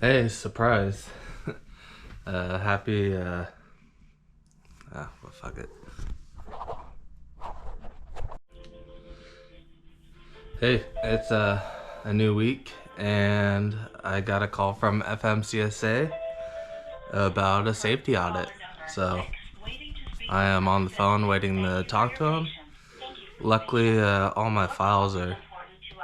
Hey, surprise. Happy, well, fuck it. Hey, it's a new week, and I got a call from Fmcsa about a safety audit. So I am on the phone waiting to talk to him. Luckily, all my files are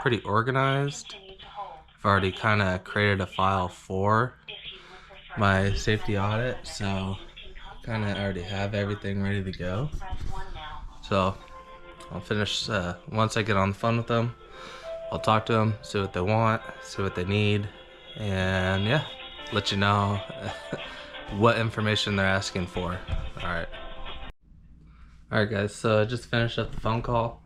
pretty organized. I've already kind of created a file for my safety audit, so kind of already have everything ready to go. So I'll finish once I get on the phone with them. I'll talk to them, see what they want, see what they need, and yeah, let you know what information they're asking for. Alright guys, so I just finished up the phone call.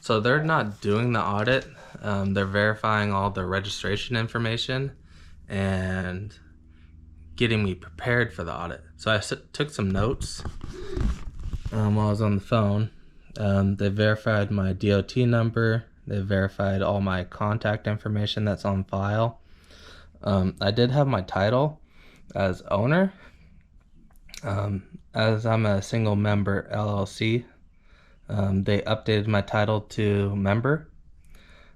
So they're not doing the audit, they're verifying all the registration information and getting me prepared for the audit. So I took some notes while I was on the phone. They verified my DOT number. They verified all my contact information that's on file. I did have my title as owner. As I'm a single member LLC, they updated my title to member.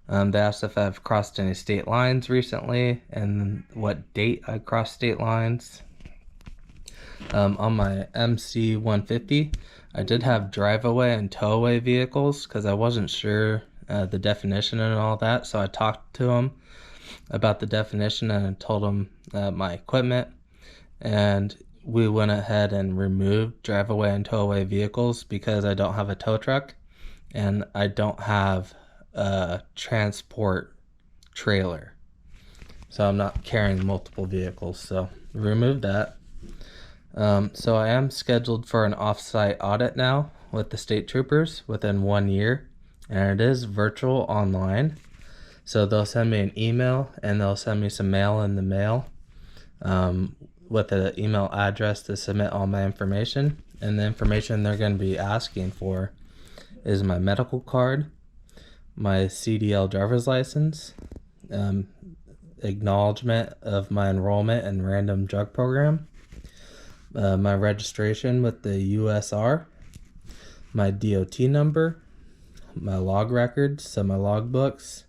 They asked if I've crossed any state lines recently and what date I crossed state lines. On my MC 150, I did have drive-away and tow-away vehicles because I wasn't sure the definition and all that. So I talked to them about the definition and I told them my equipment. And we went ahead and removed drive-away and tow-away vehicles because I don't have a tow truck and I don't have a transport trailer. So I'm not carrying multiple vehicles. So we removed that. So I am scheduled for an off-site audit now with the state troopers within 1 year, and it is virtual online. So they'll send me an email and they'll send me some mail in the mail with an email address to submit all my information. And the information they're going to be asking for is my medical card, my CDL driver's license, acknowledgement of my enrollment in random drug program, my registration with the USR, my DOT number, my log records, so my log books.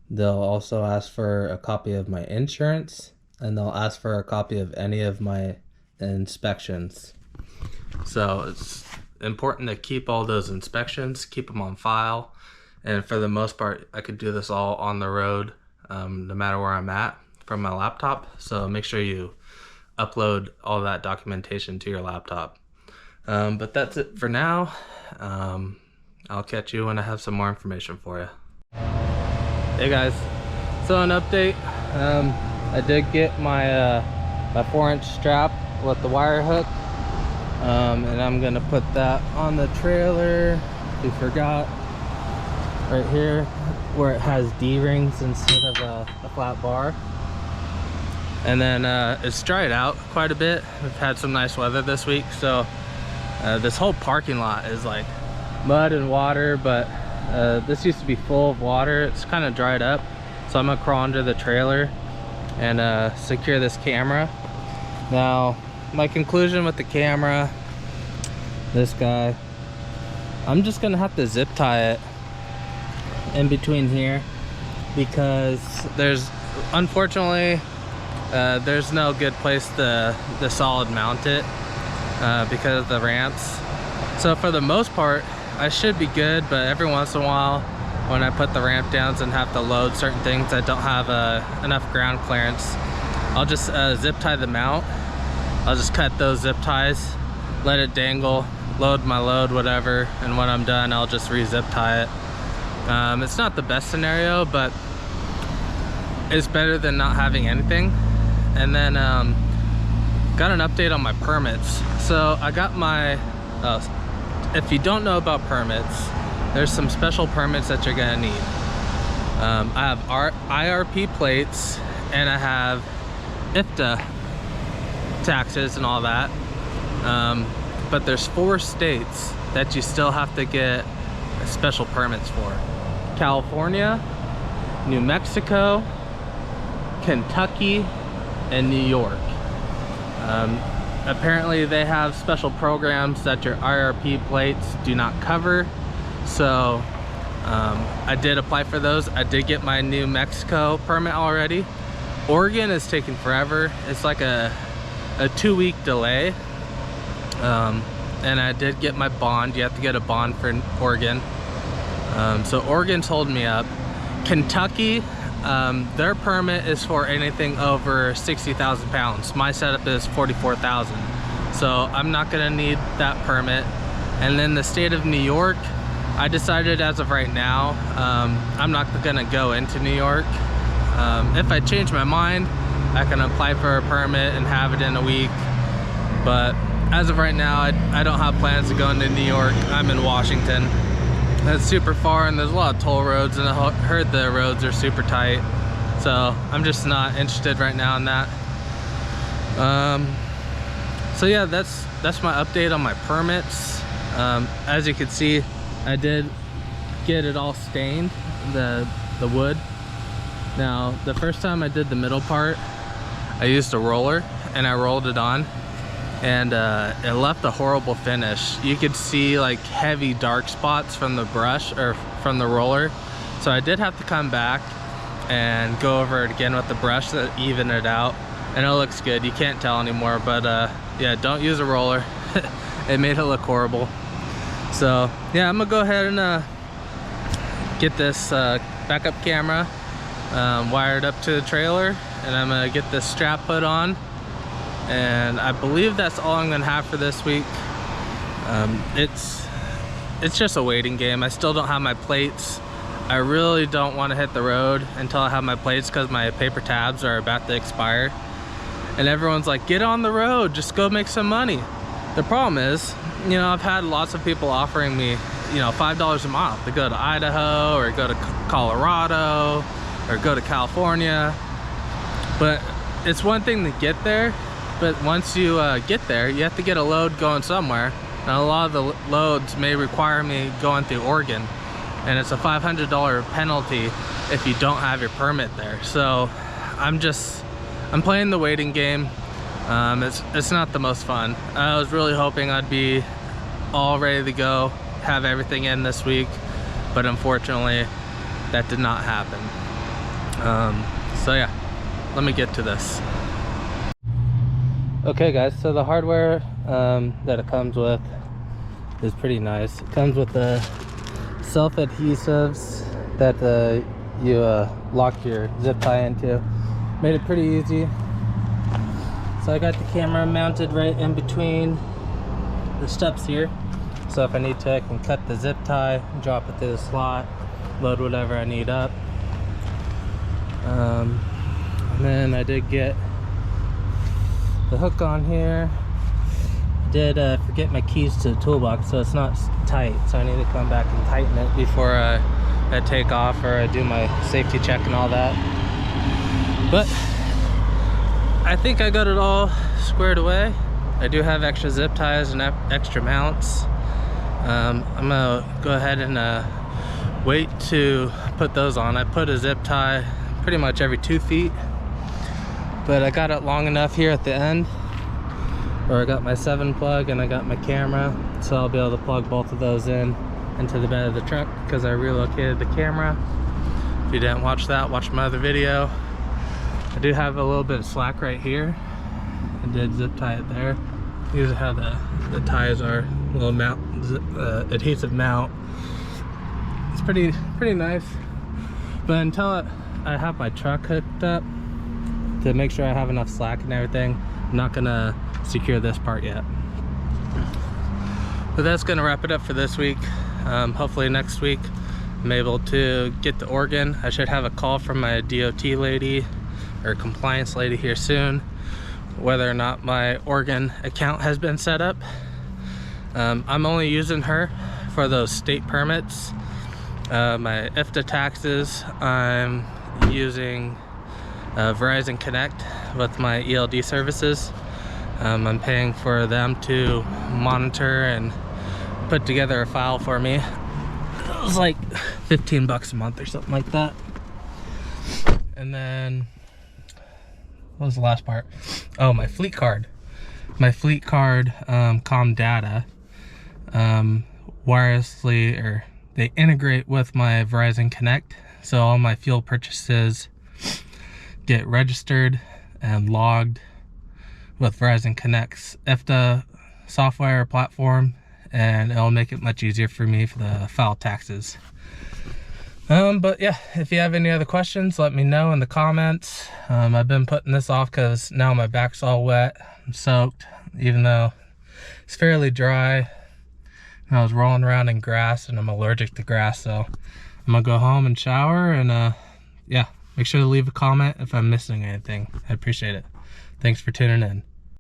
They'll also ask for a copy of my insurance, and they'll ask for a copy of any of my inspections. So it's important to keep all those inspections, keep them on file. And for the most part, I could do this all on the road, no matter where I'm at from my laptop. So make sure you upload all that documentation to your laptop. But that's it for now. I'll catch you when I have some more information for you. Hey guys, so an update. I did get my my 4-inch strap with the wire hook, and I'm gonna put that on the trailer. We forgot right here where it has D-rings instead of a flat bar. And then it's dried out quite a bit. We've had some nice weather this week, so this whole parking lot is like mud and water, but this used to be full of water. It's kind of dried up, so I'm gonna crawl under the trailer and secure this camera. Now, my conclusion with the camera, this guy, I'm just gonna have to zip tie it in between here because there's, unfortunately, there's no good place to solid mount it because of the ramps. So for the most part, I should be good, but every once in a while when I put the ramp downs and have to load certain things that don't have enough ground clearance, I'll just zip tie the mount. I'll just cut those zip ties, let it dangle, load my load, whatever, and when I'm done, I'll just re-zip tie it. It's not the best scenario, but it's better than not having anything. And then got an update on my permits. So I got my, if you don't know about permits, there's some special permits that you're gonna need. I have IRP plates and I have IFTA taxes and all that. But there's 4 states that you still have to get special permits for. California, New Mexico, Kentucky, and New York. Apparently they have special programs that your IRP plates do not cover. So I did apply for those. I did get my New Mexico permit already. Oregon is taking forever. It's like a 2-week delay. And I did get my bond. You have to get a bond for Oregon. So Oregon's holding me up. Kentucky, their permit is for anything over 60,000 pounds. My setup is 44,000. So I'm not gonna need that permit. And then the state of New York, I decided as of right now, I'm not gonna go into New York. If I change my mind, I can apply for a permit and have it in a week. But as of right now, I don't have plans to go into New York. I'm in Washington. That's super far, and there's a lot of toll roads, and I heard the roads are super tight. So I'm just not interested right now in that. So yeah, that's my update on my permits. As you can see, I did get it all stained, the wood. Now, the first time I did the middle part, I used a roller and I rolled it on, and it left a horrible finish. You could see like heavy dark spots from the brush or from the roller. So I did have to come back and go over it again with the brush to even it out, and it looks good. You can't tell anymore, but yeah, don't use a roller. It made it look horrible. So yeah, I'm gonna go ahead and get this backup camera wired up to the trailer, and I'm gonna get this strap put on, and I believe that's all I'm gonna have for this week. It's just a waiting game. I still don't have my plates. I really don't want to hit the road until I have my plates, because my paper tabs are about to expire, and everyone's like, get on the road, just go make some money. The problem is, you know, I've had lots of people offering me, you know, $5 a mile to go to Idaho or go to Colorado or go to California. But it's one thing to get there, but once you get there, you have to get a load going somewhere. And a lot of the loads may require me going through Oregon, and it's a $500 penalty if you don't have your permit there. So I'm playing the waiting game. It's not the most fun. I was really hoping I'd be all ready to go, have everything in this week, but unfortunately that did not happen. So yeah, let me get to this. Okay guys, so the hardware that it comes with is pretty nice. It comes with the self-adhesives that you lock your zip tie into. Made it pretty easy. So I got the camera mounted right in between the steps here. So if I need to, I can cut the zip tie, drop it through the slot, load whatever I need up. And then I did get the hook on here. Did forget my keys to the toolbox, so it's not tight. So I need to come back and tighten it before I take off or I do my safety check and all that. But I think I got it all squared away. I do have extra zip ties and extra mounts. I'm gonna go ahead and wait to put those on. I put a zip tie pretty much every 2 feet, but I got it long enough here at the end where I got my 7 plug and I got my camera, so I'll be able to plug both of those into the bed of the truck, because I relocated the camera. If you didn't watch that, watch my other video. I do have a little bit of slack right here. I did zip tie it there. Here's how the ties are, a little mount, adhesive mount. It's pretty nice. But until I have my truck hooked up to make sure I have enough slack and everything, I'm not gonna secure this part yet. But that's gonna wrap it up for this week. Hopefully next week I'm able to get to Oregon. I should have a call from my DOT lady or compliance lady here soon, whether or not my Oregon account has been set up. I'm only using her for those state permits. My IFTA taxes, I'm using Verizon Connect with my ELD services. I'm paying for them to monitor and put together a file for me. It was like $15 a month or something like that. And then what was the last part? Oh, my fleet card. My fleet card comm data wirelessly, or they integrate with my Verizon Connect, so all my fuel purchases get registered and logged with Verizon Connect's IFTA software platform, and it'll make it much easier for me for the file taxes. But yeah, if you have any other questions, let me know in the comments. I've been putting this off because now my back's all wet and soaked, even though it's fairly dry. And I was rolling around in grass, and I'm allergic to grass, so I'm gonna go home and shower, and yeah, make sure to leave a comment if I'm missing anything. I appreciate it. Thanks for tuning in.